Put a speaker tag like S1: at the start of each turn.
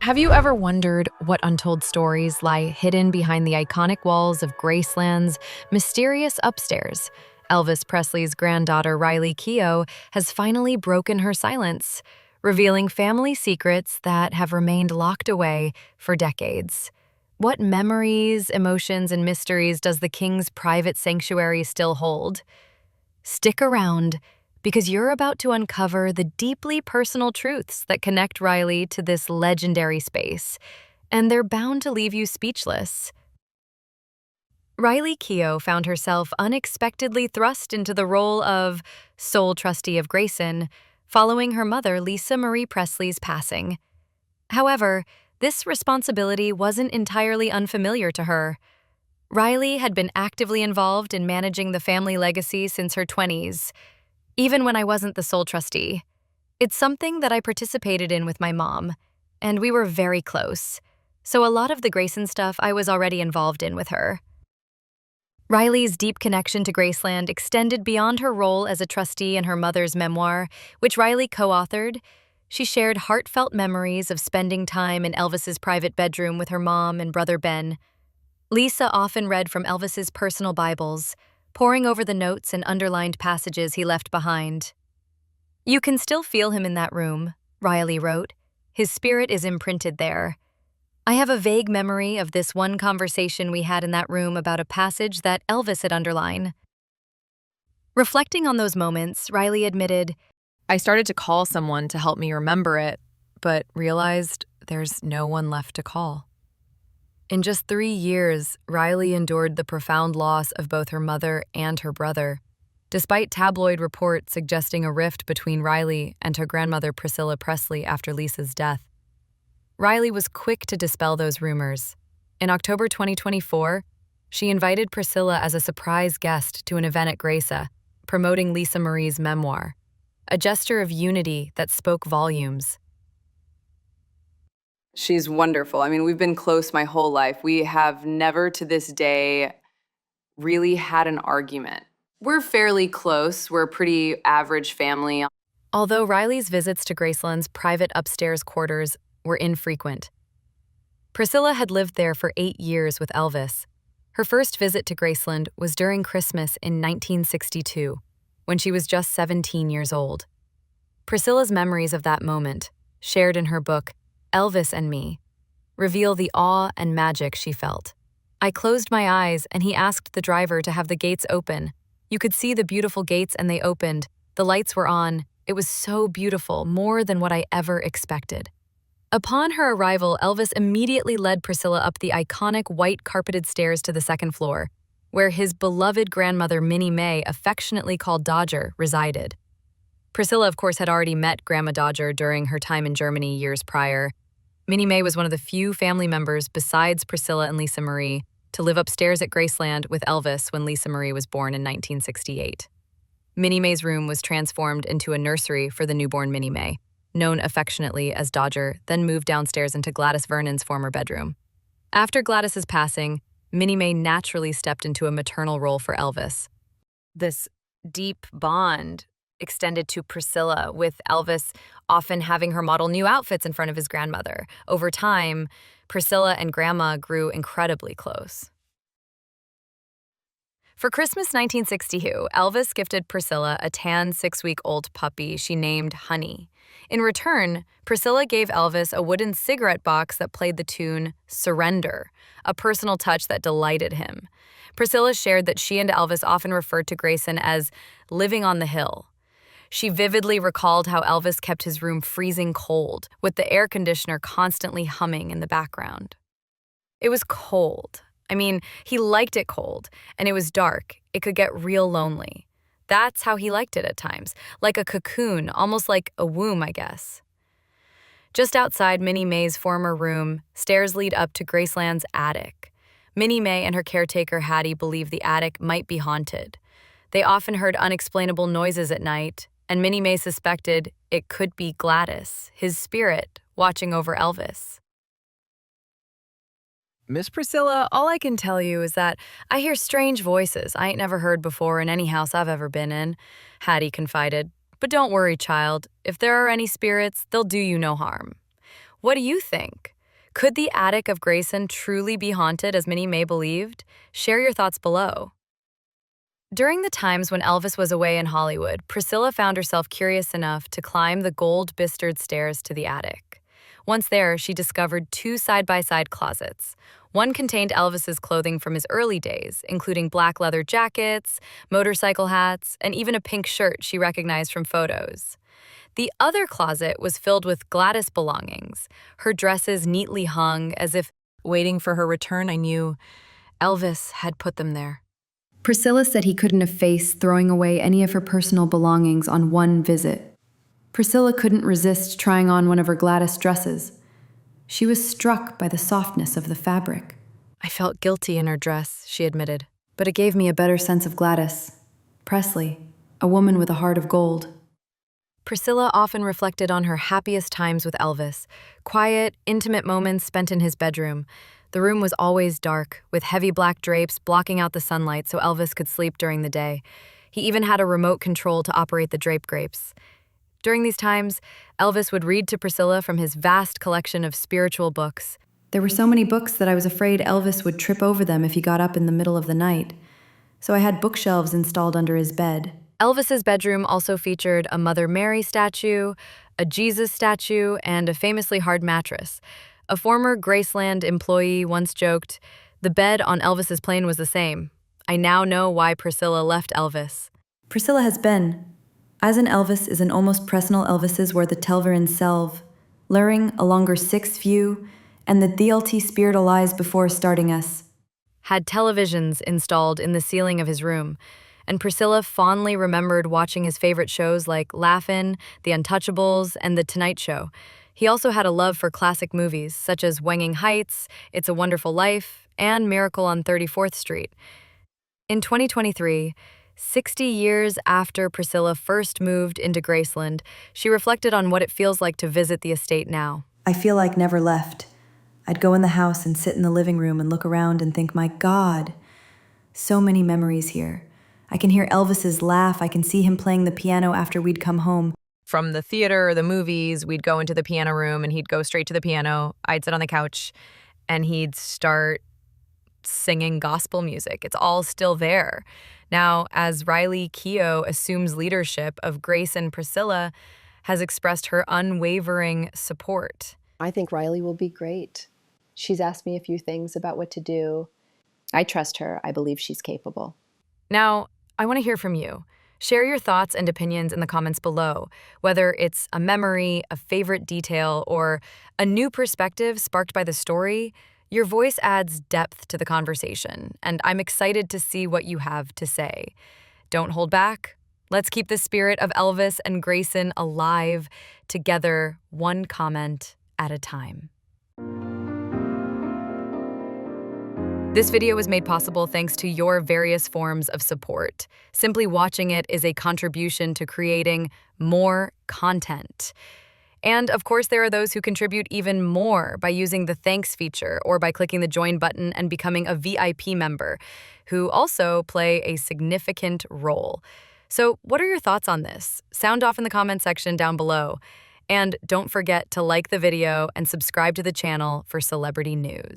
S1: Have you ever wondered what untold stories lie hidden behind the iconic walls of Graceland's mysterious upstairs? Elvis Presley's granddaughter, Riley Keough, has finally broken her silence, revealing family secrets that have remained locked away for decades. What memories, emotions, and mysteries does the king's private sanctuary still hold? Stick around, because you're about to uncover the deeply personal truths that connect Riley to this legendary space, and they're bound to leave you speechless. Riley Keough found herself unexpectedly thrust into the role of sole trustee of Graceland following her mother Lisa Marie Presley's passing. However, this responsibility wasn't entirely unfamiliar to her. Riley had been actively involved in managing the family legacy since her 20s, even when I wasn't the sole trustee. It's something that I participated in with my mom, and we were very close, so a lot of the Graceland stuff I was already involved in with her. Riley's deep connection to Graceland extended beyond her role as a trustee in her mother's memoir, which Riley co-authored. She shared heartfelt memories of spending time in Elvis's private bedroom with her mom and brother Ben. Lisa often read from Elvis's personal Bibles, poring over the notes and underlined passages he left behind. "You can still feel him in that room," Riley wrote. "His spirit is imprinted there. I have a vague memory of this one conversation we had in that room about a passage that Elvis had underlined." Reflecting on those moments, Riley admitted,
S2: I started to call someone to help me remember it, but realized there's no one left to call. In just 3 years, Riley endured the profound loss of both her mother and her brother, despite tabloid reports suggesting a rift between Riley and her grandmother Priscilla Presley after Lisa's death. Riley was quick to dispel those rumors. In October 2024, she invited Priscilla as a surprise guest to an event at Graceland, promoting Lisa Marie's memoir, a gesture of unity that spoke volumes.
S3: She's wonderful. I mean, we've been close my whole life. We have never to this day really had an argument. We're fairly close. We're a pretty average family.
S1: Although Riley's visits to Graceland's private upstairs quarters were infrequent, Priscilla had lived there for 8 years with Elvis. Her first visit to Graceland was during Christmas in 1962, when she was just 17 years old. Priscilla's memories of that moment, shared in her book, Elvis and Me, reveal the awe and magic she felt. "I closed my eyes and he asked the driver to have the gates open. You could see the beautiful gates and they opened. The lights were on. It was so beautiful, more than what I ever expected." Upon her arrival, Elvis immediately led Priscilla up the iconic white carpeted stairs to the second floor, where his beloved grandmother Minnie Mae, affectionately called Dodger, resided. Priscilla, of course, had already met Grandma Dodger during her time in Germany years prior. Minnie Mae was one of the few family members besides Priscilla and Lisa Marie to live upstairs at Graceland with Elvis when Lisa Marie was born in 1968. Minnie Mae's room was transformed into a nursery for the newborn Minnie Mae, known affectionately as Dodger, then moved downstairs into Gladys Vernon's former bedroom. After Gladys's passing, Minnie Mae naturally stepped into a maternal role for Elvis. This deep bond extended to Priscilla, with Elvis often having her model new outfits in front of his grandmother. Over time, Priscilla and Grandma grew incredibly close. For Christmas 1962, Elvis gifted Priscilla a tan 6-week-old puppy she named Honey. In return, Priscilla gave Elvis a wooden cigarette box that played the tune Surrender, a personal touch that delighted him. Priscilla shared that she and Elvis often referred to Graceland as living on the hill. She vividly recalled how Elvis kept his room freezing cold, with the air conditioner constantly humming in the background. It was cold. I mean, he liked it cold, and it was dark. It could get real lonely. That's how he liked it at times, like a cocoon, almost like a womb, I guess. Just outside Minnie Mae's former room, stairs lead up to Graceland's attic. Minnie Mae and her caretaker Hattie believed the attic might be haunted. They often heard unexplainable noises at night, and Minnie Mae suspected it could be Gladys, his spirit, watching over Elvis. "Miss Priscilla, all I can tell you is that I hear strange voices I ain't never heard before in any house I've ever been in," Hattie confided. "But don't worry, child. If there are any spirits, they'll do you no harm." "What do you think?" Could the attic of Grayson truly be haunted as many may believed? Share your thoughts below. During the times when Elvis was away in Hollywood, Priscilla found herself curious enough to climb the gold-blistered stairs to the attic. Once there, she discovered two side-by-side closets. One contained Elvis's clothing from his early days, including black leather jackets, motorcycle hats, and even a pink shirt she recognized from photos. The other closet was filled with Gladys belongings, her dresses neatly hung as if
S2: Waiting for her return, I knew Elvis had put them there.
S4: Priscilla said he couldn't have faced throwing away any of her personal belongings on one visit. Priscilla couldn't resist trying on one of her Gladys dresses. She was struck by the softness of the fabric.
S2: I felt guilty in her dress, she admitted.
S4: But it gave me a better sense of Gladys. Presley, a woman with a heart of gold.
S2: Priscilla often reflected on her happiest times with Elvis, quiet, intimate moments spent in his bedroom. The room was always dark, with heavy black drapes blocking out the sunlight so Elvis could sleep during the day. He even had a remote control to operate the drape grapes. During these times, Elvis would read to Priscilla from his vast collection of spiritual books.
S4: There were so many books that I was afraid Elvis would trip over them if he got up in the middle of the night. So I had bookshelves installed under his bed.
S2: Elvis's bedroom also featured a Mother Mary statue, a Jesus statue, and a famously hard mattress. A former Graceland employee once joked, "The bed on Elvis's plane was the same. I now know why Priscilla left Elvis."
S4: Priscilla has been. As an Elvis is an almost personal Elvises where the telver in selve, luring a longer sixth view, and the DLT spirit lies before starting us.
S2: Had televisions installed in the ceiling of his room, and Priscilla fondly remembered watching his favorite shows like Laugh-In, The Untouchables, and The Tonight Show. He also had a love for classic movies such as Wanging Heights, It's a Wonderful Life, and Miracle on 34th Street. In 2023, 60 years after Priscilla first moved into Graceland, she reflected on what it feels like to visit the estate now.
S4: I feel like never left. I'd go in the house and sit in the living room and look around and think, my God, so many memories here. I can hear Elvis's laugh. I can see him playing the piano after we'd come home.
S2: From the theater or the movies, we'd go into the piano room and he'd go straight to the piano. I'd sit on the couch and he'd start singing gospel music. It's all still there. Now, as Riley Keough assumes leadership of Grace and Priscilla, has expressed her unwavering support.
S5: I think Riley will be great. She's asked me a few things about what to do. I trust her. I believe she's capable.
S2: Now, I want to hear from you. Share your thoughts and opinions in the comments below, whether it's a memory, a favorite detail, or a new perspective sparked by the story. Your voice adds depth to the conversation, and I'm excited to see what you have to say. Don't hold back. Let's keep the spirit of Elvis and Grayson alive together, one comment at a time. This video was made possible thanks to your various forms of support. Simply watching it is a contribution to creating more content. And of course, there are those who contribute even more by using the thanks feature or by clicking the join button and becoming a VIP member, who also play a significant role. So what are your thoughts on this? Sound off in the comment section down below. And don't forget to like the video and subscribe to the channel for celebrity news.